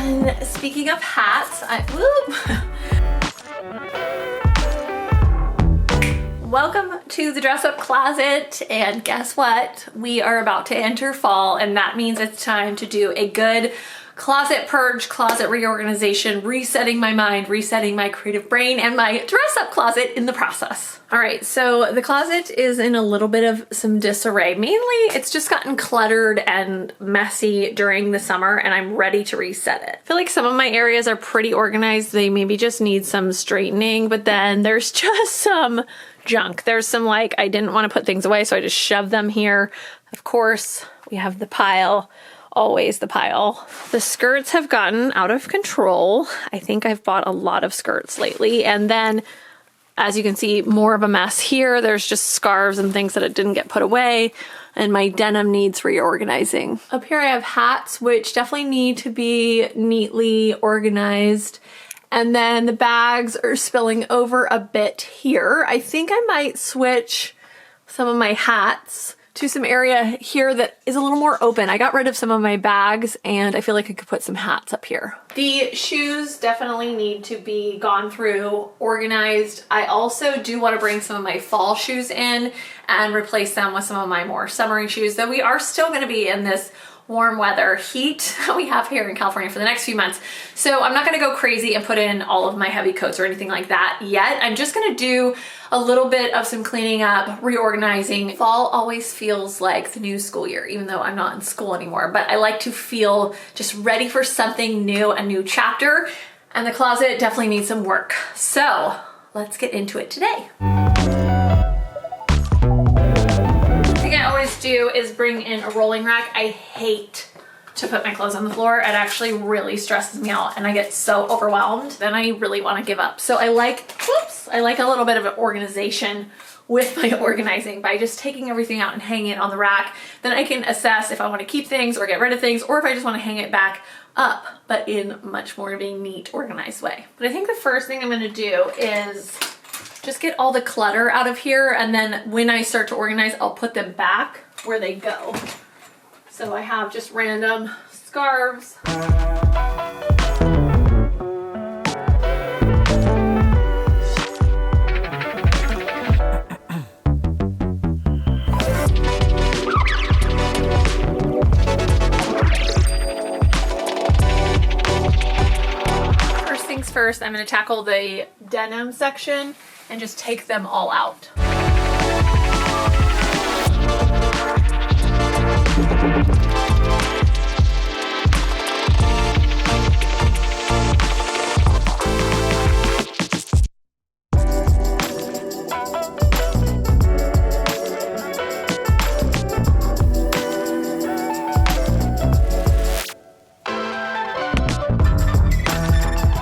And speaking of hats, welcome to the dress up closet, and guess what? We are about to enter fall, and that means it's time to do a good closet purge, closet reorganization, resetting my mind, resetting my creative brain, and my dress up closet in the process. All right, so the closet is in a little bit of some disarray. Mainly, it's just gotten cluttered and messy during the summer, and I'm ready to reset it. I feel like some of my areas are pretty organized. They maybe just need some straightening, but then there's just some junk. There's some like, I didn't want to put things away, so I just shoved them here. Of course, we have the pile. Always the pile. The skirts have gotten out of control. I think I've bought a lot of skirts lately. And then, as you can see, more of a mess here. There's just scarves and things that didn't get put away. And my denim needs reorganizing. Up here I have hats, which definitely need to be neatly organized. And then the bags are spilling over a bit here. I think I might switch some of my hats to some area here that is a little more open. I got rid of some of my bags and I feel like I could put some hats up here. The shoes definitely need to be gone through, organized. I also do want to bring some of my fall shoes in and replace them with some of my more summery shoes, though we are still going to be in this warm weather heat we have here in California for the next few months. So I'm not gonna go crazy and put in all of my heavy coats or anything like that yet. I'm just gonna do a little bit of some cleaning up, reorganizing. Fall always feels like the new school year, even though I'm not in school anymore, but I like to feel just ready for something new, a new chapter, and the closet definitely needs some work. So let's get into it today. Do is bring in a rolling rack. I hate to put my clothes on the floor. It actually really stresses me out and I get so overwhelmed. Then I really want to give up. So I like a little bit of an organization with my organizing by just taking everything out and hanging it on the rack. Then I can assess if I want to keep things or get rid of things, or if I just want to hang it back up, but in much more of a neat, organized way. But I think the first thing I'm going to do is just get all the clutter out of here, and then when I start to organize, I'll put them back where they go. So I have just random scarves. First things first, I'm going to tackle the denim section and just take them all out.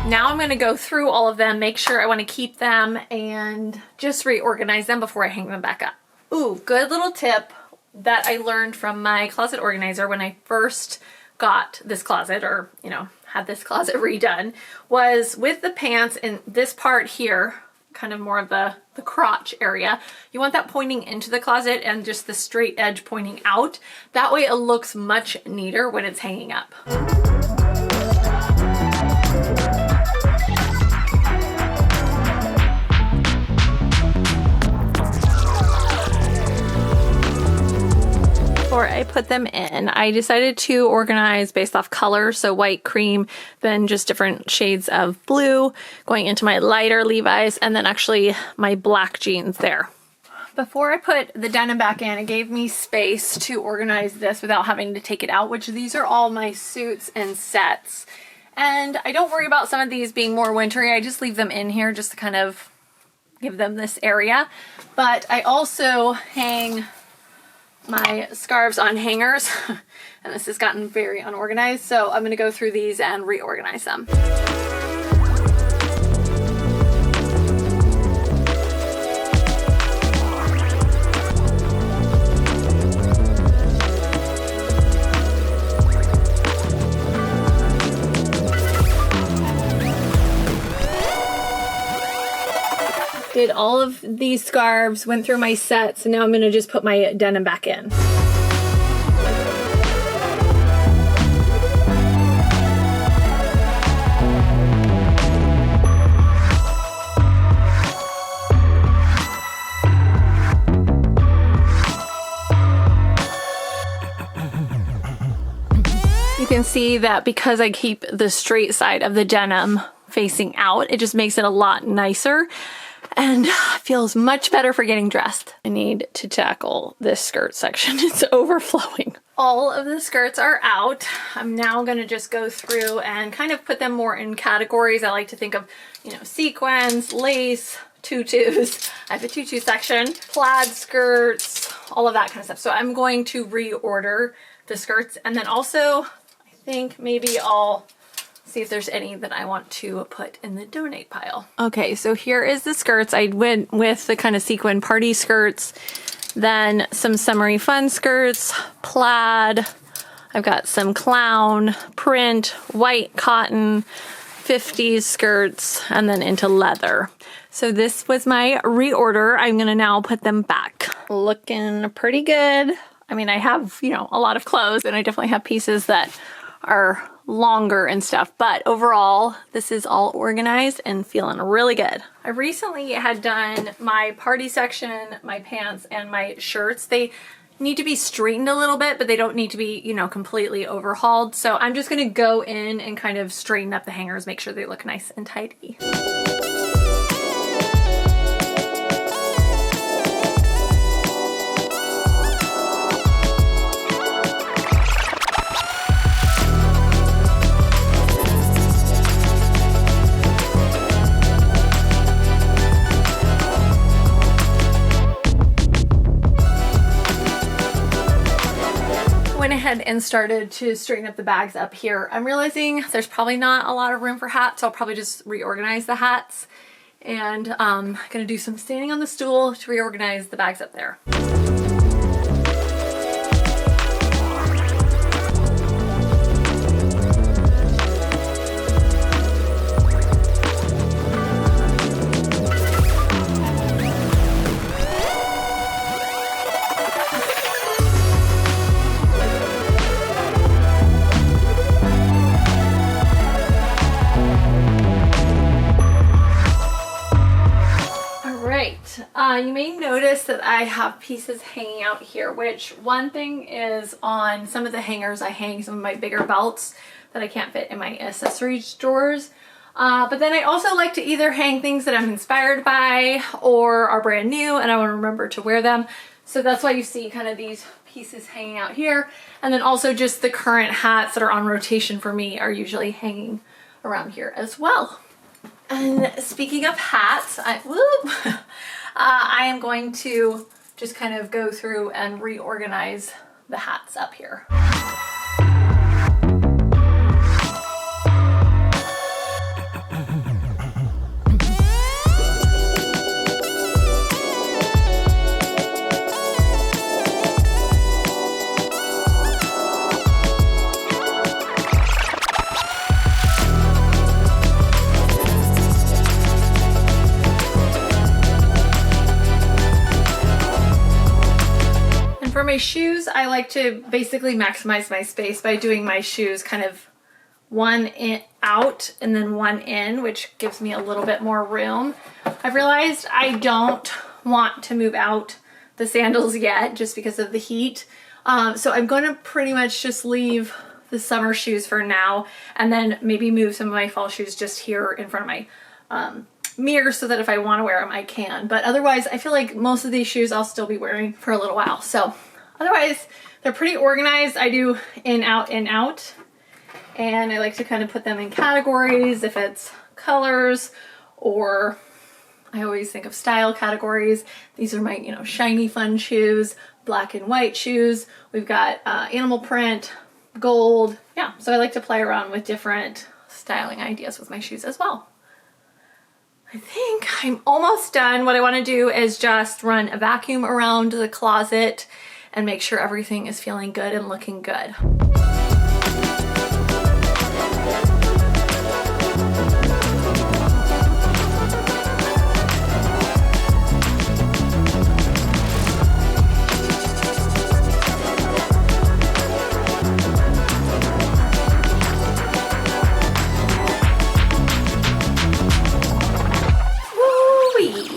Now I'm going to go through all of them, make sure I want to keep them, and just reorganize them before I hang them back up. Ooh, good little tip that I learned from my closet organizer when I first got this closet, or, you know, had this closet redone, was with the pants in this part here, kind of more of the crotch area, you want that pointing into the closet and just the straight edge pointing out. That way it looks much neater when it's hanging up. Before I put them in, I decided to organize based off color, so white, cream, then just different shades of blue, going into my lighter Levi's, and then actually my black jeans there. Before I put the denim back in, it gave me space to organize this without having to take it out, which these are all my suits and sets. And I don't worry about some of these being more wintry, I just leave them in here just to kind of give them this area. But I also hang my scarves on hangers, and this has gotten very unorganized, so I'm going to go through these and reorganize them. Did all of these scarves, went through my sets, and now I'm going to just put my denim back in. can see that because I keep the straight side of the denim facing out, it just makes it a lot nicer and feels much better for getting dressed. I need to tackle this skirt section. It's overflowing. All of the skirts are out. I'm now gonna just go through and kind of put them more in categories. I like to think of, you know, sequins, lace, tutus. I have a tutu section, plaid skirts, all of that kind of stuff. So I'm going to reorder the skirts, and then also I think maybe I'll see if there's any that I want to put in the donate pile. Okay, so here is the skirts. I went with the kind of sequin party skirts, then some summery fun skirts, plaid. I've got some clown, print, white cotton, 50s skirts, and then into leather. So this was my reorder. I'm gonna now put them back. Looking pretty good. I mean, I have, you know, a lot of clothes, and I definitely have pieces that are longer and stuff, but overall this is all organized and feeling really good. I recently had done my party section, my pants, and my shirts. They need to be straightened a little bit, but they don't need to be, you know, completely overhauled. So I'm just gonna go in and kind of straighten up the hangers, make sure they look nice and tidy. And started to straighten up the bags up here. I'm realizing there's probably not a lot of room for hats, so I'll probably just reorganize the hats, and I'm gonna do some standing on the stool to reorganize the bags up there. You may notice that I have pieces hanging out here, which one thing is on some of the hangers I hang some of my bigger belts that I can't fit in my accessories drawers. But then I also like to either hang things that I'm inspired by or are brand new and I want to remember to wear them. So that's why you see kind of these pieces hanging out here. And then also just the current hats that are on rotation for me are usually hanging around here as well. And speaking of hats, I am going to just kind of go through and reorganize the hats up here. For my shoes, I like to basically maximize my space by doing my shoes kind of one in, out and then one in, which gives me a little bit more room. I've realized I don't want to move out the sandals yet just because of the heat. So I'm going to pretty much just leave the summer shoes for now and then maybe move some of my fall shoes just here in front of my mirror so that if I want to wear them I can. But otherwise I feel like most of these shoes I'll still be wearing for a little while. So otherwise they're pretty organized. I do in, out, and I like to kind of put them in categories if it's colors, or I always think of style categories. These are my, you know, shiny fun shoes, black and white shoes. We've got animal print, gold. Yeah, so I like to play around with different styling ideas with my shoes as well. I think I'm almost done. What I want to do is just run a vacuum around the closet and make sure everything is feeling good and looking good.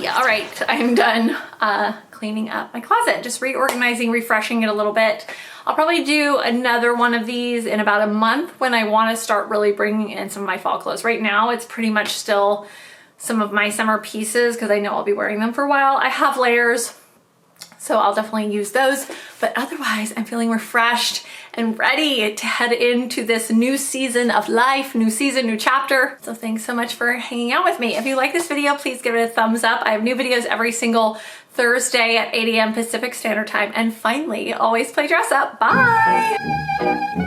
All right, I'm done cleaning up my closet, just reorganizing, refreshing it a little bit. I'll probably do another one of these in about a month when I want to start really bringing in some of my fall clothes. Right now, it's pretty much still some of my summer pieces because I know I'll be wearing them for a while. I have layers, so I'll definitely use those. But otherwise, I'm feeling refreshed and ready to head into this new season of life, new season, new chapter. So thanks so much for hanging out with me. If you like this video, please give it a thumbs up. I have new videos every single Thursday at 8 a.m. Pacific Standard Time. And finally, always play dress up. Bye!